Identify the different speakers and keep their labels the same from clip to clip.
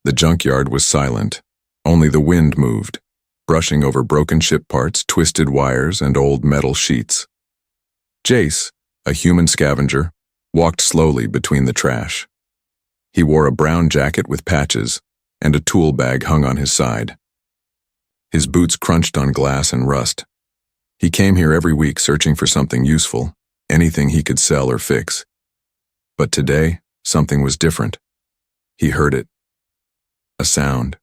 Speaker 1: The junkyard was silent. Only the wind moved, brushing over broken ship parts, twisted wires, and old metal sheets. Jace, a human scavenger, walked slowly between the trash. He wore a brown jacket with patches, and a tool bag hung on his side. His boots crunched on glass and rust. He came here every week searching for something useful, anything he could sell or fix. But today, something was different. He heard it. A sound.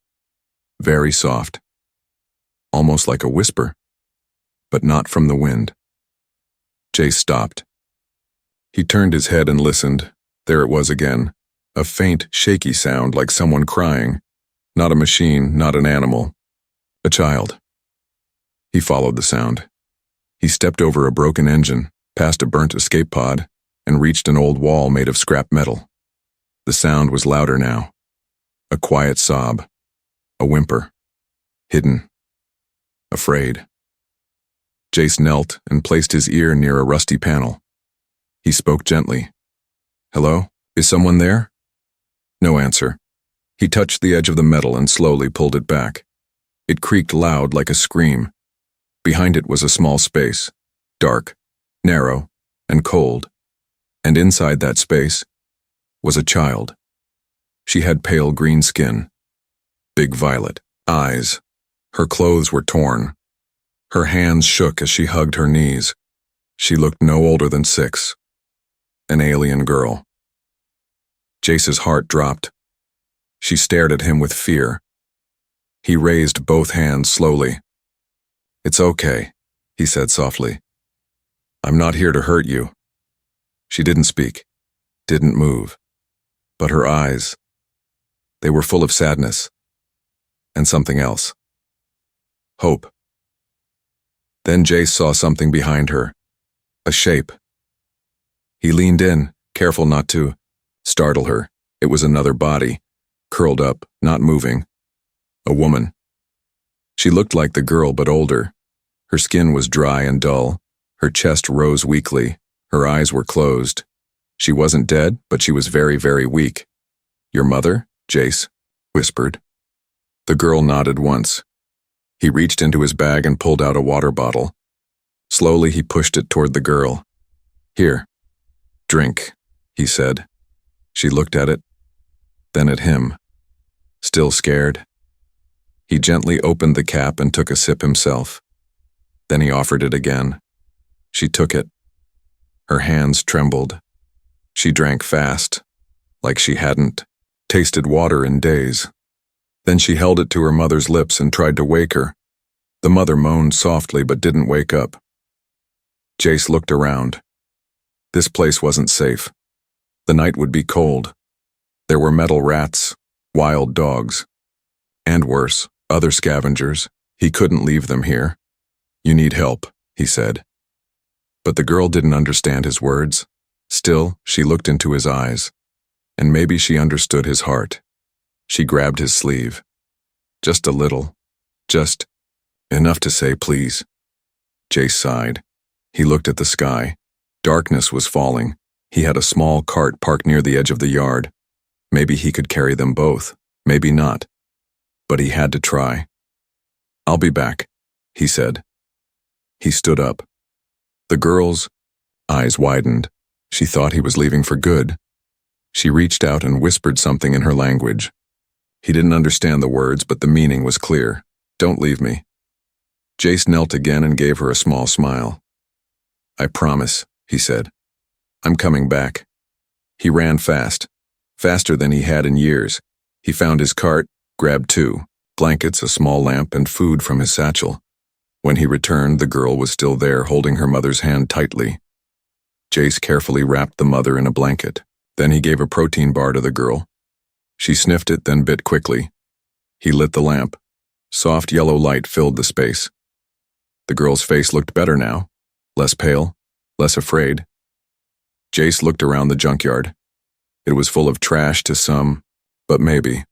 Speaker 1: Very soft. Almost like a whisper. But not from the wind. Jace stopped. He turned his head and listened. There it was again. A faint, shaky sound like someone crying. Not a machine, not an animal. A child. He followed the sound. He stepped over a broken engine, past a burnt escape pod, and reached an old wall made of scrap metal. The sound was louder now. A quiet sob. A whimper. Hidden. Afraid. Jace knelt and placed his ear near a rusty panel. He spoke gently. "Hello? Is someone there?" No answer. He touched the edge of the metal and slowly pulled it back. It creaked loud like a scream. Behind it was a small space, dark, narrow, and cold. And inside that space was a child. She had pale green skin, big violet eyes. Her clothes were torn. Her hands shook as she hugged her knees. She looked no older than 6. An alien girl. Jace's heart dropped. She stared at him with fear. He raised both hands slowly. "It's okay," he said softly. "I'm not here to hurt you." She didn't speak, didn't move. But her eyes, they were full of sadness. And something else. Hope. Then Jace saw something behind her. A shape. He leaned in, careful not to startle her. It was another body, curled up, not moving. A woman. She looked like the girl, but older. Her skin was dry and dull. Her chest rose weakly. Her eyes were closed. She wasn't dead, but she was very, very weak. "Your mother?" Jace whispered. The girl nodded once. He reached into his bag and pulled out a water bottle. Slowly he pushed it toward the girl. "Here, drink," he said. She looked at it, then at him. Still scared. He gently opened the cap and took a sip himself. Then he offered it again. She took it. Her hands trembled. She drank fast, like she hadn't tasted water in days. Then she held it to her mother's lips and tried to wake her. The mother moaned softly but didn't wake up. Jace looked around. This place wasn't safe. The night would be cold. There were metal rats, wild dogs, and worse, other scavengers. He couldn't leave them here. "You need help," he said. But the girl didn't understand his words. Still, she looked into his eyes, and maybe she understood his heart. She grabbed his sleeve. Just a little. Just enough to say please. Jace sighed. He looked at the sky. Darkness was falling. He had a small cart parked near the edge of the yard. Maybe he could carry them both. Maybe not. But he had to try. "I'll be back," he said. He stood up. The girl's eyes widened. She thought he was leaving for good. She reached out and whispered something in her language. He didn't understand the words, but the meaning was clear. "Don't leave me." Jace knelt again and gave her a small smile. "I promise," he said. "I'm coming back." He ran fast, faster than he had in years. He found his cart, grabbed 2 blankets, a small lamp, and food from his satchel. When he returned, the girl was still there, holding her mother's hand tightly. Jace carefully wrapped the mother in a blanket. Then he gave a protein bar to the girl. She sniffed it, then bit quickly. He lit the lamp. Soft yellow light filled the space. The girl's face looked better now, less pale, less afraid. Jace looked around the junkyard. It was full of trash to some, but maybe,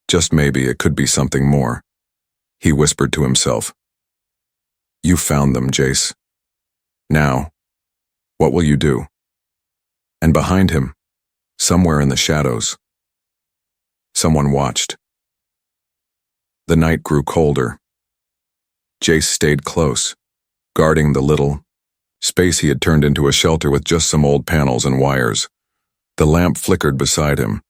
Speaker 1: just maybe, it could be something more. He whispered to himself. "You found them, Jace. Now, what will you do?" And behind him, somewhere in the shadows, someone watched. The night grew colder. Jace stayed close, guarding the little space he had turned into a shelter with just some old panels and wires. The lamp flickered beside him.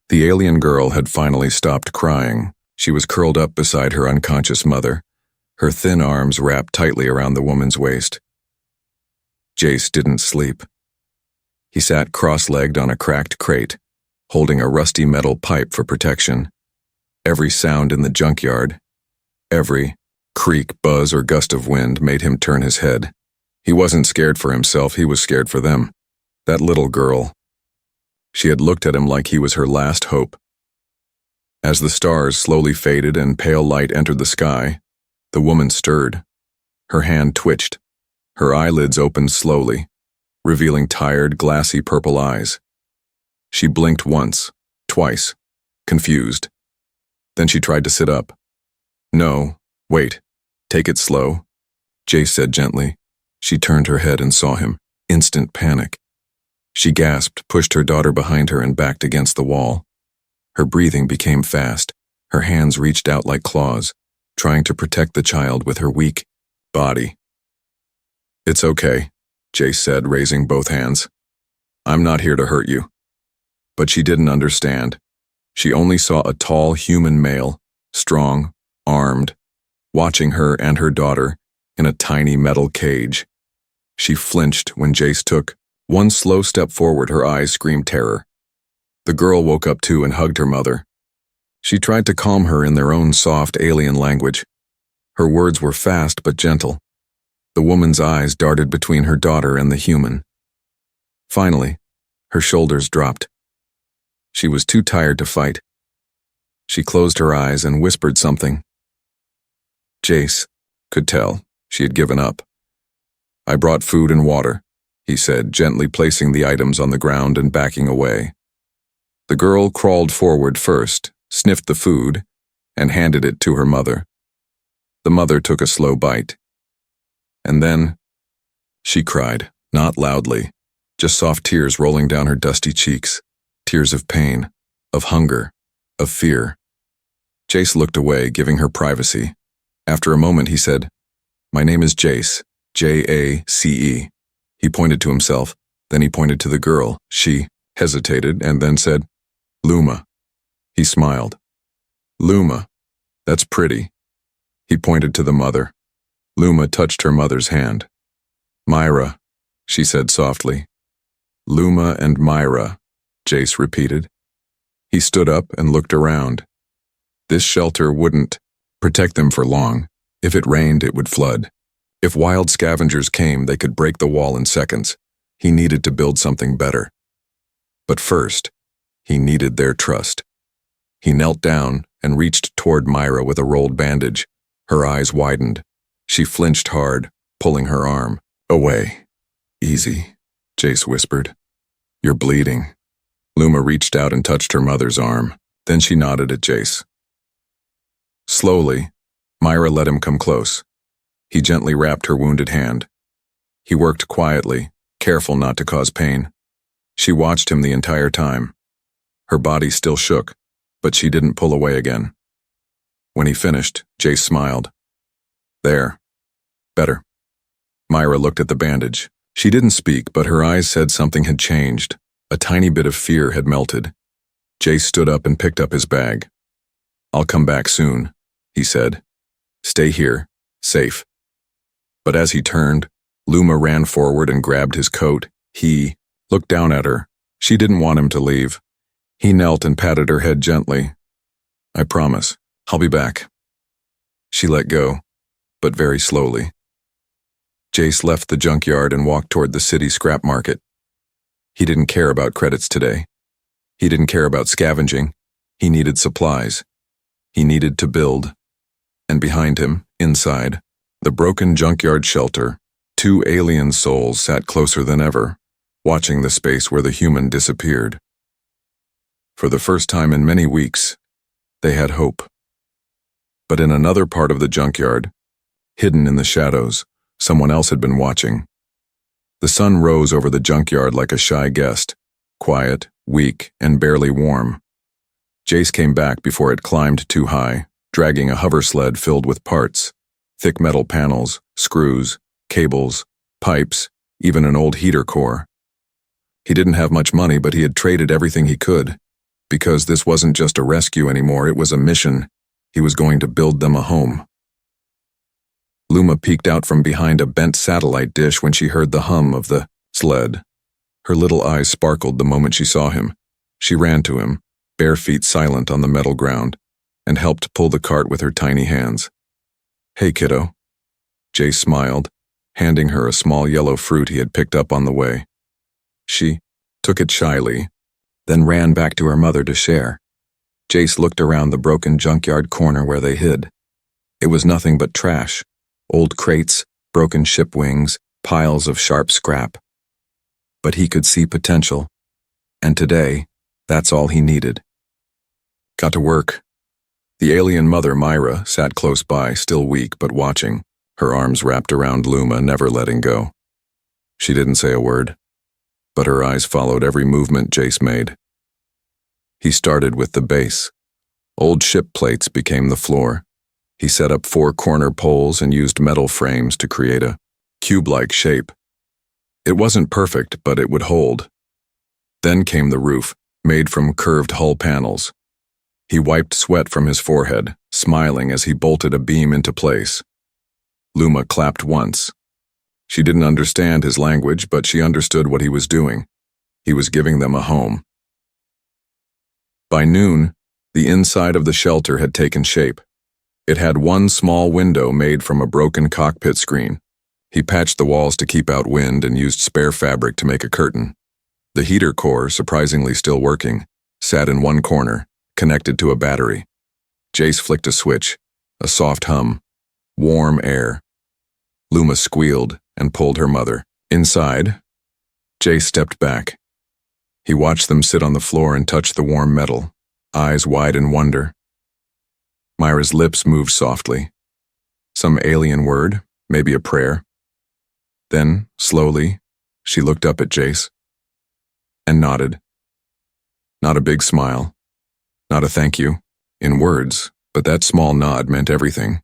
Speaker 1: The alien girl had finally stopped crying. She was curled up beside her unconscious mother, her thin arms wrapped tightly around the woman's waist. Jace didn't sleep. He sat cross-legged on a cracked crate, holding a rusty metal pipe for protection. Every sound in the junkyard, every creak, buzz, or gust of wind made him turn his head. He wasn't scared for himself, he was scared for them. That little girl. She had looked at him like he was her last hope. As the stars slowly faded and pale light entered the sky, the woman stirred. Her hand twitched. Her eyelids opened slowly, revealing tired, glassy purple eyes. She blinked once, twice, confused. Then she tried to sit up. "No, wait, take it slow," Jace said gently. She turned her head and saw him. Instant panic. She gasped, pushed her daughter behind her and backed against the wall. Her breathing became fast. Her hands reached out like claws, trying to protect the child with her weak body. "It's okay," Jace said, raising both hands. "I'm not here to hurt you." But she didn't understand. She only saw a tall human male, strong, armed, watching her and her daughter in a tiny metal cage. She flinched when Jace took one slow step forward. Her eyes screamed terror. The girl woke up too and hugged her mother. She tried to calm her in their own soft alien language. Her words were fast but gentle. The woman's eyes darted between her daughter and the human. Finally, her shoulders dropped. She was too tired to fight. She closed her eyes and whispered something. Jace could tell she had given up. "I brought food and water," he said, gently placing the items on the ground and backing away. The girl crawled forward first, sniffed the food, and handed it to her mother. The mother took a slow bite. And then, she cried, not loudly, just soft tears rolling down her dusty cheeks, tears of pain, of hunger, of fear. Jace looked away, giving her privacy. After a moment, he said, "My name is Jace, Jace." He pointed to himself, then he pointed to the girl. She hesitated and then said, "Luma." He smiled. "Luma, that's pretty." He pointed to the mother. Luma touched her mother's hand. "Myra," she said softly. "Luma and Myra," Jace repeated. He stood up and looked around. This shelter wouldn't protect them for long. If it rained, it would flood. If wild scavengers came, they could break the wall in seconds. He needed to build something better. But first, he needed their trust. He knelt down and reached toward Myra with a rolled bandage. Her eyes widened. She flinched hard, pulling her arm away. "Easy," Jace whispered. "You're bleeding." Luma reached out and touched her mother's arm. Then she nodded at Jace. Slowly, Myra let him come close. He gently wrapped her wounded hand. He worked quietly, careful not to cause pain. She watched him the entire time. Her body still shook, but she didn't pull away again. When he finished, Jace smiled. "There. Better." Myra looked at the bandage. She didn't speak, but her eyes said something had changed. A tiny bit of fear had melted. Jace stood up and picked up his bag. "I'll come back soon," he said. "Stay here, safe." But as he turned, Luma ran forward and grabbed his coat. He looked down at her. She didn't want him to leave. He knelt and patted her head gently. "I promise, I'll be back." She let go, but very slowly. Jace left the junkyard and walked toward the city scrap market. He didn't care about credits today. He didn't care about scavenging. He needed supplies. He needed to build. And behind him, inside, the broken junkyard shelter, two alien souls sat closer than ever, watching the space where the human disappeared. For the first time in many weeks, they had hope. But in another part of the junkyard, hidden in the shadows, someone else had been watching. The sun rose over the junkyard like a shy guest, quiet, weak, and barely warm. Jace came back before it climbed too high, dragging a hover sled filled with parts, thick metal panels, screws, cables, pipes, even an old heater core. He didn't have much money, but he had traded everything he could. Because this wasn't just a rescue anymore, it was a mission. He was going to build them a home. Luma peeked out from behind a bent satellite dish when she heard the hum of the sled. Her little eyes sparkled the moment she saw him. She ran to him, bare feet silent on the metal ground, and helped pull the cart with her tiny hands. "Hey, kiddo." Jace smiled, handing her a small yellow fruit he had picked up on the way. She took it shyly, then ran back to her mother to share. Jace looked around the broken junkyard corner where they hid. It was nothing but trash. Old crates, broken ship wings, piles of sharp scrap. But he could see potential. And today, that's all he needed. Got to work. The alien mother, Myra, sat close by, still weak but watching, her arms wrapped around Luma, never letting go. She didn't say a word, but her eyes followed every movement Jace made. He started with the base. Old ship plates became the floor. He set up 4 corner poles and used metal frames to create a cube-like shape. It wasn't perfect, but it would hold. Then came the roof, made from curved hull panels. He wiped sweat from his forehead, smiling as he bolted a beam into place. Luma clapped once. She didn't understand his language, but she understood what he was doing. He was giving them a home. By noon, the inside of the shelter had taken shape. It had one small window made from a broken cockpit screen. He patched the walls to keep out wind and used spare fabric to make a curtain. The heater core, surprisingly still working, sat in one corner, connected to a battery. Jace flicked a switch, a soft hum, warm air. Luma squealed and pulled her mother. Inside, Jace stepped back. He watched them sit on the floor and touch the warm metal, eyes wide in wonder. Myra's lips moved softly. Some alien word, maybe a prayer. Then, slowly, she looked up at Jace and nodded. Not a big smile, not a thank you, in words, but that small nod meant everything.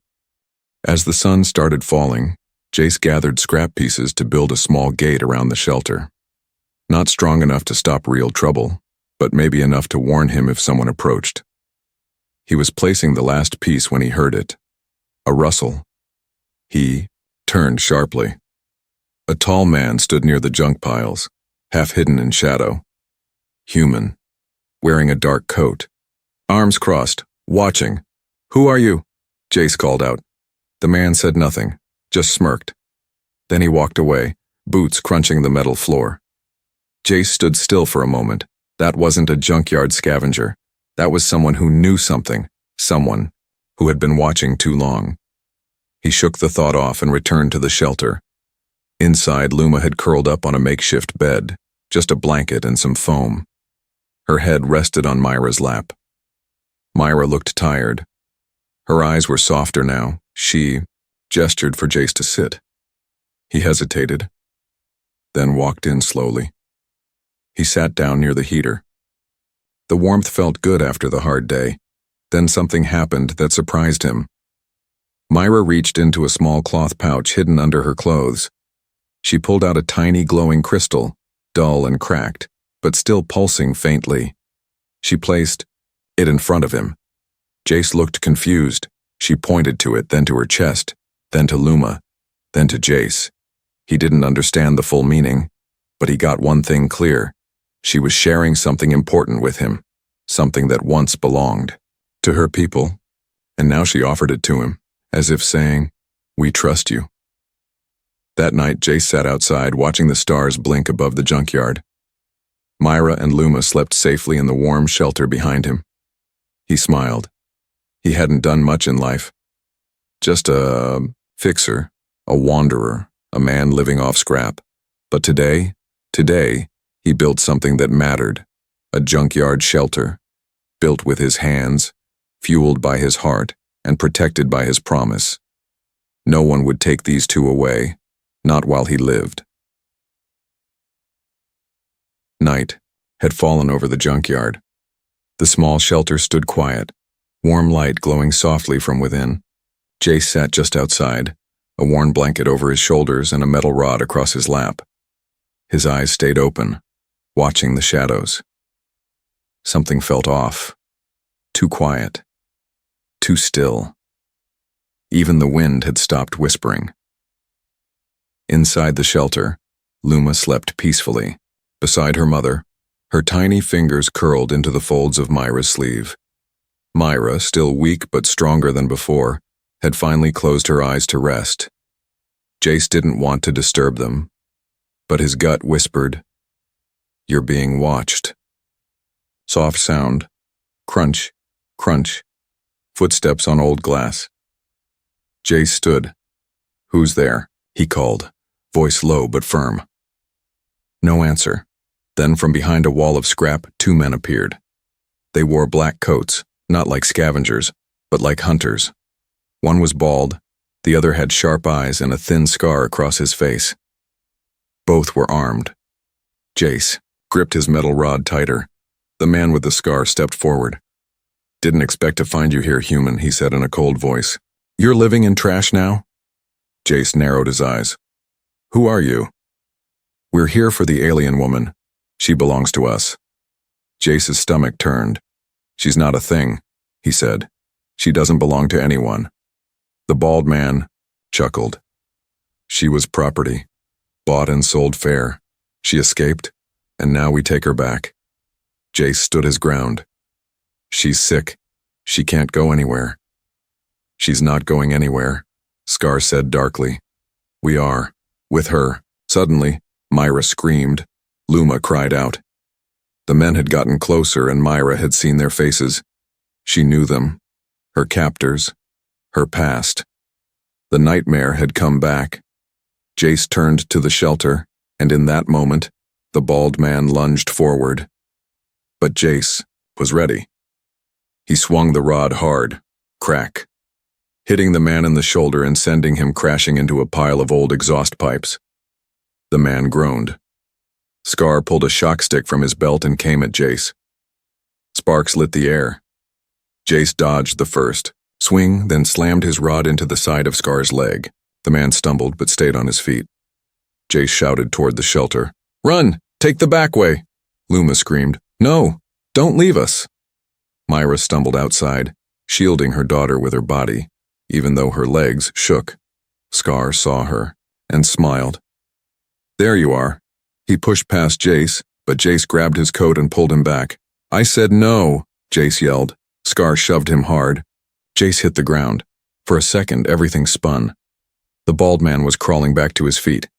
Speaker 1: As the sun started falling, Jace gathered scrap pieces to build a small gate around the shelter. Not strong enough to stop real trouble, but maybe enough to warn him if someone approached. He was placing the last piece when he heard it. A rustle. He turned sharply. A tall man stood near the junk piles, half hidden in shadow. Human, wearing a dark coat. Arms crossed, watching. "Who are you?" Jace called out. The man said nothing, just smirked. Then he walked away, boots crunching the metal floor. Jace stood still for a moment. That wasn't a junkyard scavenger. That was someone who knew something, someone who had been watching too long. He shook the thought off and returned to the shelter. Inside, Luma had curled up on a makeshift bed, just a blanket and some foam. Her head rested on Myra's lap. Myra looked tired. Her eyes were softer now. She gestured for Jace to sit. He hesitated, then walked in slowly. He sat down near the heater. The warmth felt good after the hard day. Then something happened that surprised him. Myra reached into a small cloth pouch hidden under her clothes. She pulled out a tiny glowing crystal, dull and cracked, but still pulsing faintly. She placed it in front of him. Jace looked confused. She pointed to it, then to her chest, then to Luma, then to Jace. He didn't understand the full meaning, but he got one thing clear. She was sharing something important with him, something that once belonged to her people, and now she offered it to him, as if saying, "We trust you." That night, Jace sat outside, watching the stars blink above the junkyard. Myra and Luma slept safely in the warm shelter behind him. He smiled. He hadn't done much in life. Just a fixer, a wanderer, a man living off scrap. But today, he built something that mattered, a junkyard shelter, built with his hands, fueled by his heart, and protected by his promise. No one would take these two away, not while he lived. Night had fallen over the junkyard. The small shelter stood quiet, warm light glowing softly from within. Jace sat just outside, a worn blanket over his shoulders and a metal rod across his lap. His eyes stayed open, watching the shadows. Something felt off. Too quiet. Too still. Even the wind had stopped whispering. Inside the shelter, Luma slept peacefully. Beside her mother, her tiny fingers curled into the folds of Myra's sleeve. Myra, still weak but stronger than before, had finally closed her eyes to rest. Jace didn't want to disturb them, but his gut whispered, "You're being watched." Soft sound. Crunch, crunch. Footsteps on old glass. Jace stood. "Who's there?" he called, voice low but firm. No answer. Then from behind a wall of scrap, two men appeared. They wore black coats, not like scavengers, but like hunters. One was bald, the other had sharp eyes and a thin scar across his face. Both were armed. Jace gripped his metal rod tighter. The man with the scar stepped forward. "Didn't expect to find you here, human," he said in a cold voice. "You're living in trash now?" Jace narrowed his eyes. "Who are you?" "We're here for the alien woman. She belongs to us." Jace's stomach turned. "She's not a thing," he said. "She doesn't belong to anyone." The bald man chuckled. "She was property, bought and sold fair. She escaped, and now we take her back." Jace stood his ground. "She's sick. She can't go anywhere." "She's not going anywhere," Scar said darkly. "We are, with her." Suddenly, Myra screamed. Luma cried out. The men had gotten closer and Myra had seen their faces. She knew them. Her captors. Her past. The nightmare had come back. Jace turned to the shelter, and in that moment, the bald man lunged forward. But Jace was ready. He swung the rod hard, crack, hitting the man in the shoulder and sending him crashing into a pile of old exhaust pipes. The man groaned. Scar pulled a shock stick from his belt and came at Jace. Sparks lit the air. Jace dodged the first swing, then slammed his rod into the side of Scar's leg. The man stumbled but stayed on his feet. Jace shouted toward the shelter. "Run! Take the back way!" Luma screamed. "No! Don't leave us!" Myra stumbled outside, shielding her daughter with her body, even though her legs shook. Scar saw her and smiled. "There you are." He pushed past Jace, but Jace grabbed his coat and pulled him back. "I said no," Jace yelled. Scar shoved him hard. Jace hit the ground. For a second, everything spun. The bald man was crawling back to his feet.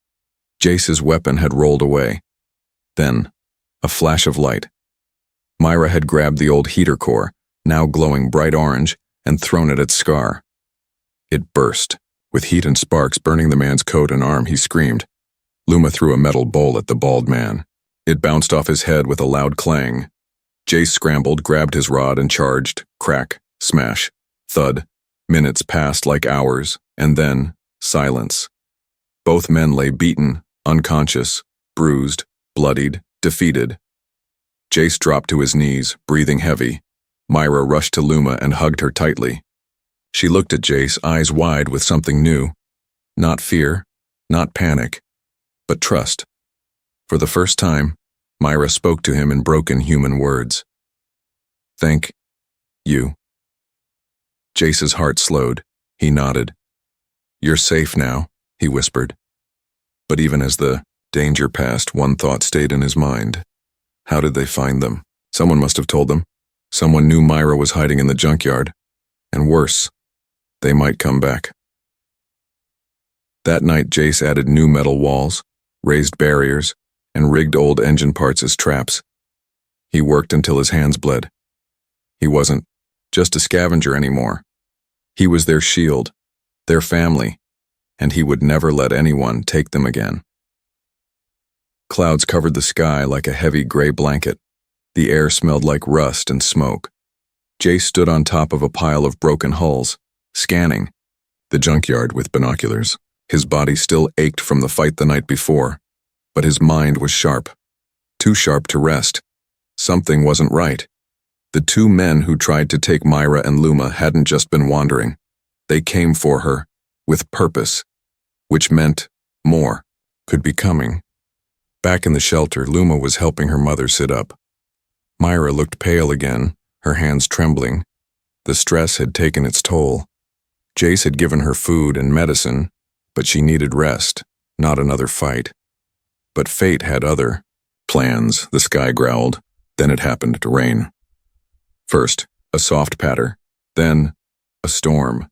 Speaker 1: Jace's weapon had rolled away. Then, a flash of light. Myra had grabbed the old heater core, now glowing bright orange, and thrown it at Scar. It burst. With heat and sparks burning the man's coat and arm, he screamed. Luma threw a metal bowl at the bald man. It bounced off his head with a loud clang. Jace scrambled, grabbed his rod, and charged. Crack, smash, thud. Minutes passed like hours, and then silence. Both men lay beaten, unconscious, bruised, bloodied, defeated. Jace dropped to his knees, breathing heavy. Myra rushed to Luma and hugged her tightly. She looked at Jace, eyes wide with something new. Not fear, not panic, but trust. For the first time, Myra spoke to him in broken human words. "Thank you." Jace's heart slowed. He nodded. "You're safe now," he whispered. But even as the danger passed, one thought stayed in his mind. How did they find them? Someone must have told them. Someone knew Myra was hiding in the junkyard. And worse, they might come back. That night, Jace added new metal walls, raised barriers, and rigged old engine parts as traps. He worked until his hands bled. He wasn't just a scavenger anymore. He was their shield, their family, and he would never let anyone take them again. Clouds covered the sky like a heavy gray blanket. The air smelled like rust and smoke. Jace stood on top of a pile of broken hulls, scanning the junkyard with binoculars. His body still ached from the fight the night before, but his mind was sharp. Too sharp to rest. Something wasn't right. The two men who tried to take Myra and Luma hadn't just been wandering. They came for her, with purpose, which meant more could be coming. Back in the shelter, Luma was helping her mother sit up. Myra looked pale again, her hands trembling. The stress had taken its toll. Jace had given her food and medicine, but she needed rest, not another fight. But fate had other plans, the sky growled. Then it happened to rain. First, a soft patter, then a storm.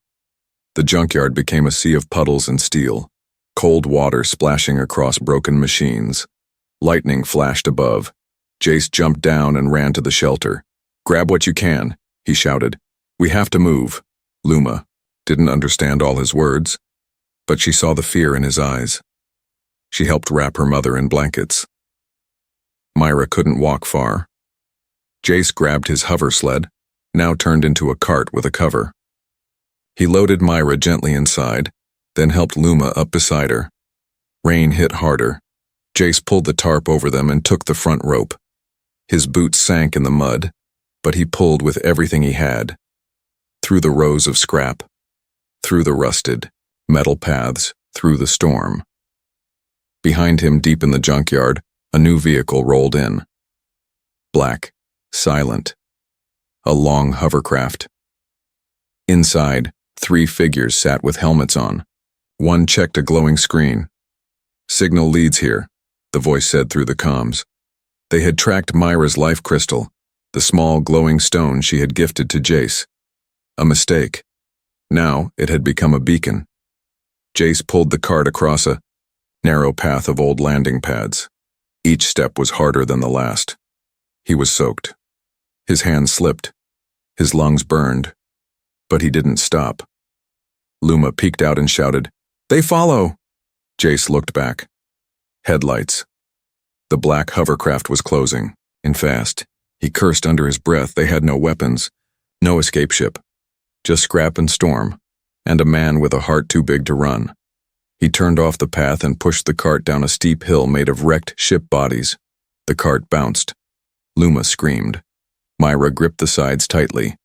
Speaker 1: The junkyard became a sea of puddles and steel, cold water splashing across broken machines. Lightning flashed above. Jace jumped down and ran to the shelter. "Grab what you can," he shouted. "We have to move." Luma didn't understand all his words, but she saw the fear in his eyes. She helped wrap her mother in blankets. Myra couldn't walk far. Jace grabbed his hover sled, now turned into a cart with a cover. He loaded Myra gently inside, then helped Luma up beside her. Rain hit harder. Jace pulled the tarp over them and took the front rope. His boots sank in the mud, but he pulled with everything he had. Through the rows of scrap, through the rusted metal paths, through the storm. Behind him, deep in the junkyard, a new vehicle rolled in. Black, silent. A long hovercraft. Inside, 3 figures sat with helmets on. One checked a glowing screen. "Signal leads here," the voice said through the comms. They had tracked Myra's life crystal, the small glowing stone she had gifted to Jace. A mistake. Now it had become a beacon. Jace pulled the cart across a narrow path of old landing pads. Each step was harder than the last. He was soaked. His hands slipped. His lungs burned. But he didn't stop. Luma peeked out and shouted, "They follow!" Jace looked back. Headlights. The black hovercraft was closing, in fast. He cursed under his breath. They had no weapons, no escape ship. Just scrap and storm, and a man with a heart too big to run. He turned off the path and pushed the cart down a steep hill made of wrecked ship bodies. The cart bounced. Luma screamed. Myra gripped the sides tightly.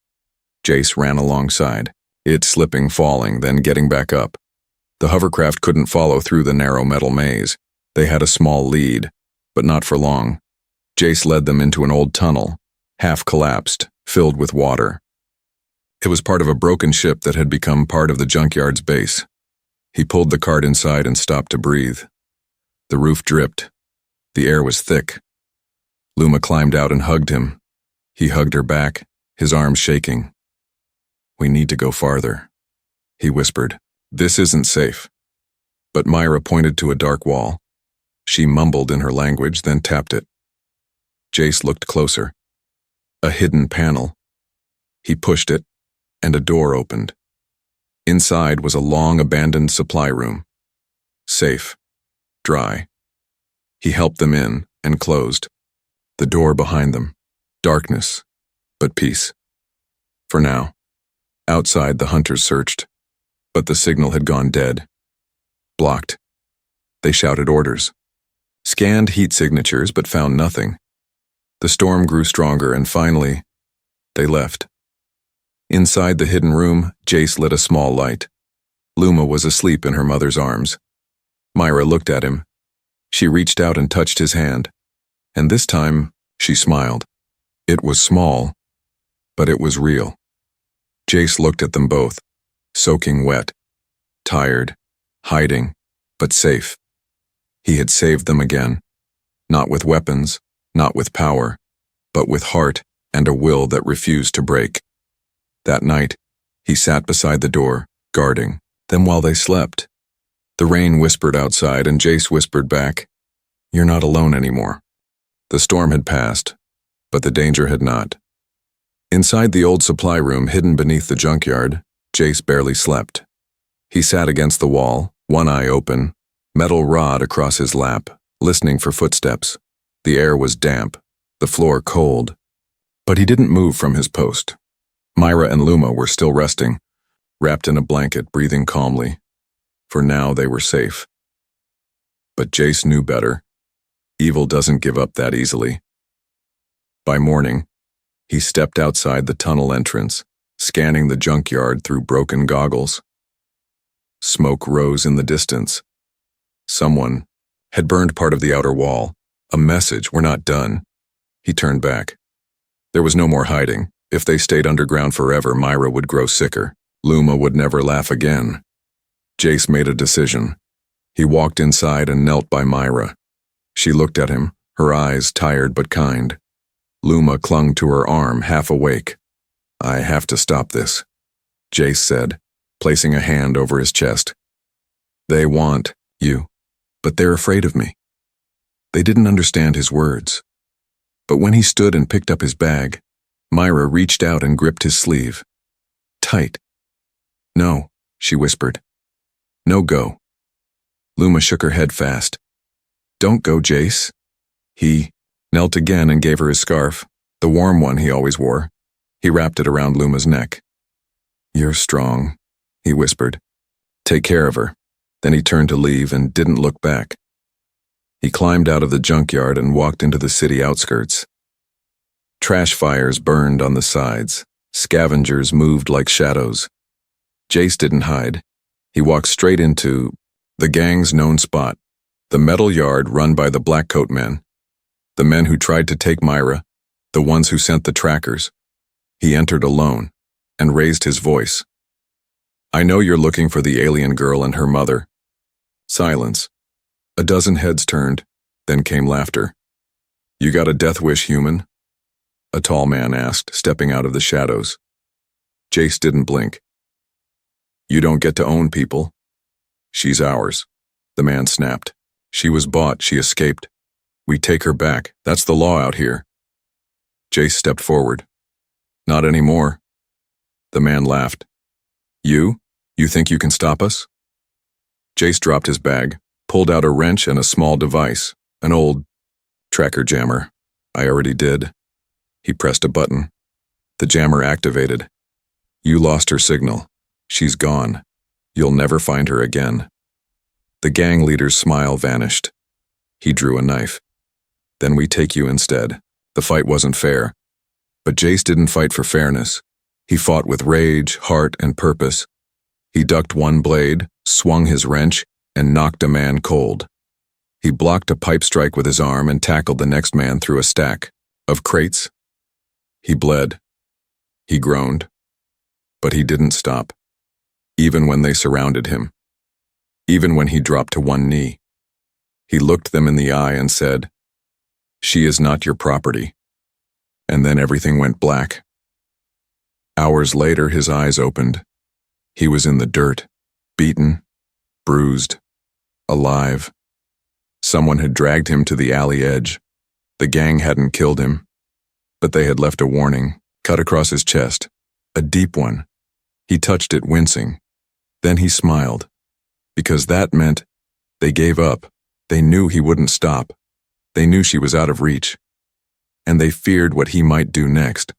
Speaker 1: Jace ran alongside, it slipping, falling, then getting back up. The hovercraft couldn't follow through the narrow metal maze. They had a small lead, but not for long. Jace led them into an old tunnel, half collapsed, filled with water. It was part of a broken ship that had become part of the junkyard's base. He pulled the cart inside and stopped to breathe. The roof dripped. The air was thick. Luma climbed out and hugged him. He hugged her back, his arms shaking. "We need to go farther," he whispered. "This isn't safe." But Myra pointed to a dark wall. She mumbled in her language, then tapped it. Jace looked closer. A hidden panel. He pushed it, and a door opened. Inside was a long abandoned supply room. Safe. Dry. He helped them in and closed. The door behind them. Darkness, but peace. For now. Outside, the hunters searched, but the signal had gone dead. Blocked. They shouted orders. Scanned heat signatures, but found nothing. The storm grew stronger, and finally, they left. Inside the hidden room, Jace lit a small light. Luma was asleep in her mother's arms. Myra looked at him. She reached out and touched his hand. And this time, she smiled. It was small, but it was real. Jace looked at them both, soaking wet, tired, hiding, but safe. He had saved them again. Not with weapons, not with power, but with heart and a will that refused to break. That night, he sat beside the door, guarding. Then while they slept, the rain whispered outside and Jace whispered back, "You're not alone anymore." The storm had passed, but the danger had not. Inside the old supply room hidden beneath the junkyard, Jace barely slept. He sat against the wall, one eye open, metal rod across his lap, listening for footsteps. The air was damp, the floor cold. But he didn't move from his post. Myra and Luma were still resting, wrapped in a blanket, breathing calmly. For now, they were safe. But Jace knew better. Evil doesn't give up that easily. By morning, He stepped outside the tunnel entrance, scanning the junkyard through broken goggles. Smoke rose in the distance. Someone had burned part of the outer wall. A message, "We're not done." He turned back. There was no more hiding. If they stayed underground forever, Myra would grow sicker. Luma would never laugh again. Jace made a decision. He walked inside and knelt by Myra. She looked at him, her eyes tired but kind. Luma clung to her arm, half awake. "I have to stop this," Jace said, placing a hand over his chest. "They want you, but they're afraid of me." They didn't understand his words. But when he stood and picked up his bag, Myra reached out and gripped his sleeve. Tight. "No," she whispered. "No go." Luma shook her head fast. "Don't go, Jace." He knelt again and gave her his scarf, the warm one he always wore. He wrapped it around Luma's neck. "You're strong," he whispered. "Take care of her." Then he turned to leave and didn't look back. He climbed out of the junkyard and walked into the city outskirts. Trash fires burned on the sides. Scavengers moved like shadows. Jace didn't hide. He walked straight into the gang's known spot, the metal yard run by the Blackcoat men, the men who tried to take Myra, the ones who sent the trackers. He entered alone and raised his voice. "I know you're looking for the alien girl and her mother." Silence. A dozen heads turned, then came laughter. "You got a death wish, human?" a tall man asked, stepping out of the shadows. Jace didn't blink. "You don't get to own people." "She's ours," the man snapped. "She was bought, she escaped. We take her back, that's the law out here." Jace stepped forward. "Not anymore." The man laughed. You think you can stop us?" Jace dropped his bag, pulled out a wrench and a small device, an old tracker jammer. "I already did." He pressed a button. The jammer activated. "You lost her signal. She's gone. You'll never find her again." The gang leader's smile vanished. He drew a knife. "Then we take you instead." The fight wasn't fair. But Jace didn't fight for fairness. He fought with rage, heart, and purpose. He ducked one blade, swung his wrench, and knocked a man cold. He blocked a pipe strike with his arm and tackled the next man through a stack of crates. He bled. He groaned. But he didn't stop. Even when they surrounded him. Even when he dropped to one knee. He looked them in the eye and said, "She is not your property." And then everything went black. Hours later, his eyes opened. He was in the dirt, beaten, bruised, alive. Someone had dragged him to the alley edge. The gang hadn't killed him, but they had left a warning, cut across his chest, a deep one. He touched it, wincing. Then he smiled, because that meant they gave up. They knew he wouldn't stop. They knew she was out of reach, and they feared what he might do next.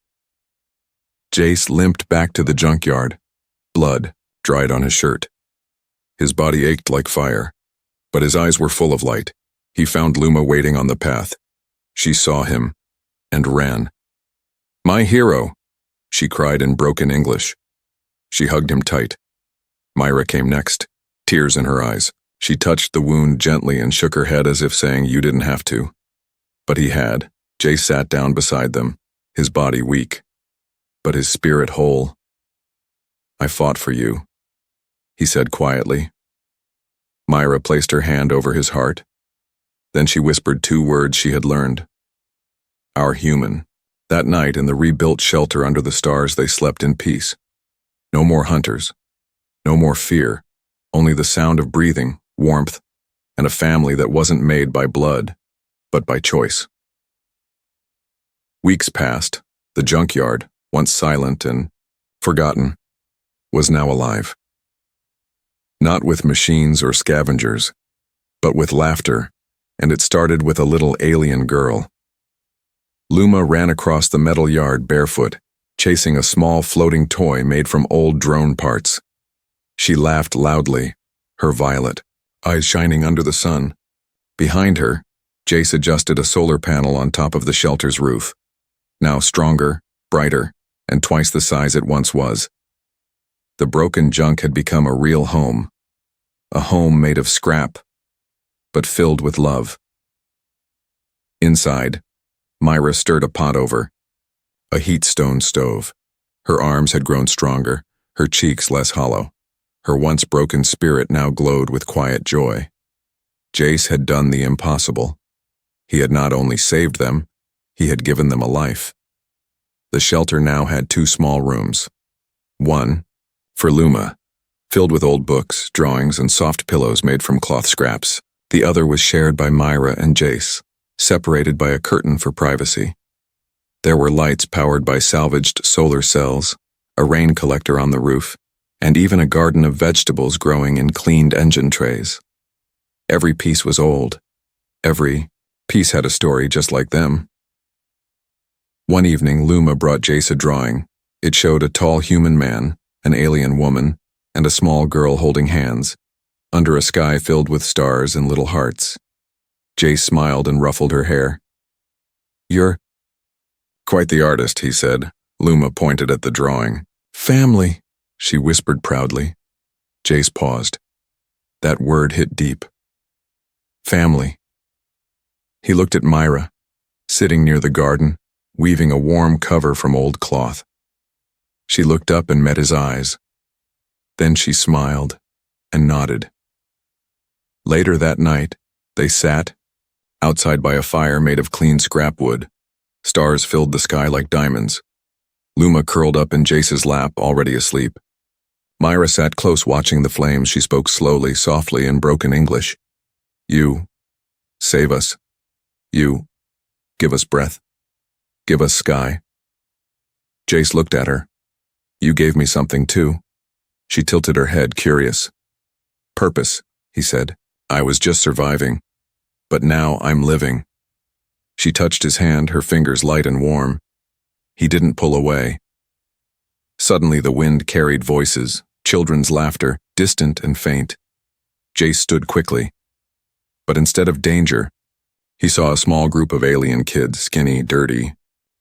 Speaker 1: Jace limped back to the junkyard. Blood dried on his shirt. His body ached like fire, but his eyes were full of light. He found Luma waiting on the path. She saw him and ran. "My hero," she cried in broken English. She hugged him tight. Myra came next, tears in her eyes. She touched the wound gently and shook her head as if saying, "You didn't have to." But he had. Jace sat down beside them, his body weak, but his spirit whole. "I fought for you," he said quietly. Myra placed her hand over his heart. Then she whispered 2 words she had learned. "Our human." That night in the rebuilt shelter under the stars, they slept in peace. No more hunters. No more fear. Only the sound of breathing, warmth, and a family that wasn't made by blood, but by choice. Weeks passed. The junkyard, once silent and forgotten, was now alive. Not with machines or scavengers, but with laughter, and it started with a little alien girl. Luma ran across the metal yard barefoot, chasing a small floating toy made from old drone parts. She laughed loudly, her violet eyes shining under the sun. Behind her, Jace adjusted a solar panel on top of the shelter's roof. Now stronger, brighter, and twice the size it once was. The broken junk had become a real home, a home made of scrap, but filled with love. Inside, Myra stirred a pot over, a heat stone stove. Her arms had grown stronger, her cheeks less hollow. Her once broken spirit now glowed with quiet joy. Jace had done the impossible. He had not only saved them, he had given them a life. The shelter now had 2 small rooms. One, for Luma, filled with old books, drawings, and soft pillows made from cloth scraps. The other was shared by Myra and Jace, separated by a curtain for privacy. There were lights powered by salvaged solar cells, a rain collector on the roof, and even a garden of vegetables growing in cleaned engine trays. Every piece was old. Every piece had a story just like them. One evening, Luma brought Jace a drawing. It showed a tall human man, an alien woman, and a small girl holding hands, under a sky filled with stars and little hearts. Jace smiled and ruffled her hair. "You're quite the artist," he said. Luma pointed at the drawing. "Family," she whispered proudly. Jace paused. That word hit deep. Family. He looked at Myra, sitting near the garden, weaving a warm cover from old cloth. She looked up and met his eyes. Then she smiled and nodded. Later that night, they sat, outside by a fire made of clean scrap wood. Stars filled the sky like diamonds. Luma curled up in Jace's lap, already asleep. Myra sat close watching the flames. She spoke slowly, softly, in broken English. "You save us. You give us breath. Give us sky." Jace looked at her. "You gave me something too." She tilted her head, curious. "Purpose," he said. "I was just surviving. But now I'm living." She touched his hand, her fingers light and warm. He didn't pull away. Suddenly the wind carried voices, children's laughter, distant and faint. Jace stood quickly. But instead of danger, he saw a small group of alien kids, skinny, dirty,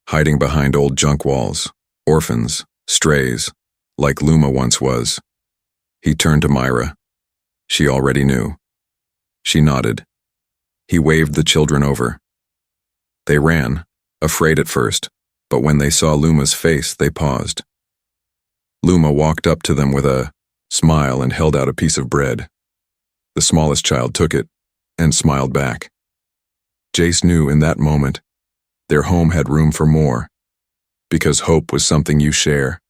Speaker 1: hiding behind old junk walls, orphans, strays, like Luma once was. He turned to Myra. She already knew. She nodded. He waved the children over. They ran, afraid at first, but when they saw Luma's face, they paused. Luma walked up to them with a smile and held out a piece of bread. The smallest child took it and smiled back. Jace knew in that moment their home had room for more, because hope was something you share,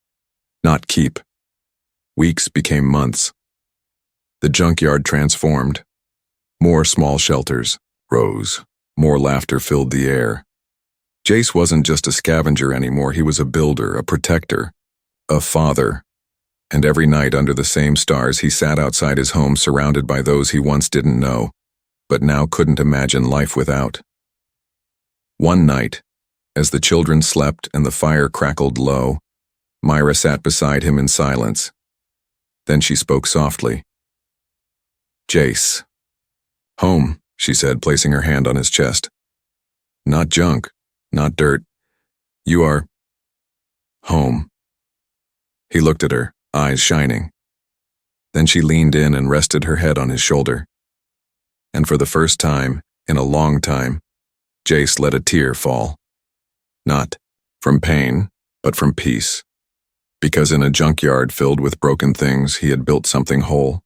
Speaker 1: not keep. Weeks became months. The junkyard transformed. More small shelters rose. More laughter filled the air. Jace wasn't just a scavenger anymore. He was a builder, a protector, a father. And every night under the same stars, he sat outside his home surrounded by those he once didn't know, but now couldn't imagine life without. One night, as the children slept and the fire crackled low, Myra sat beside him in silence. Then she spoke softly. "Jace." "Home," she said, placing her hand on his chest. "Not junk, not dirt. You are home." He looked at her, eyes shining. Then she leaned in and rested her head on his shoulder. And for the first time, in a long time, Jace let a tear fall. Not from pain, but from peace. Because in a junkyard filled with broken things, he had built something whole.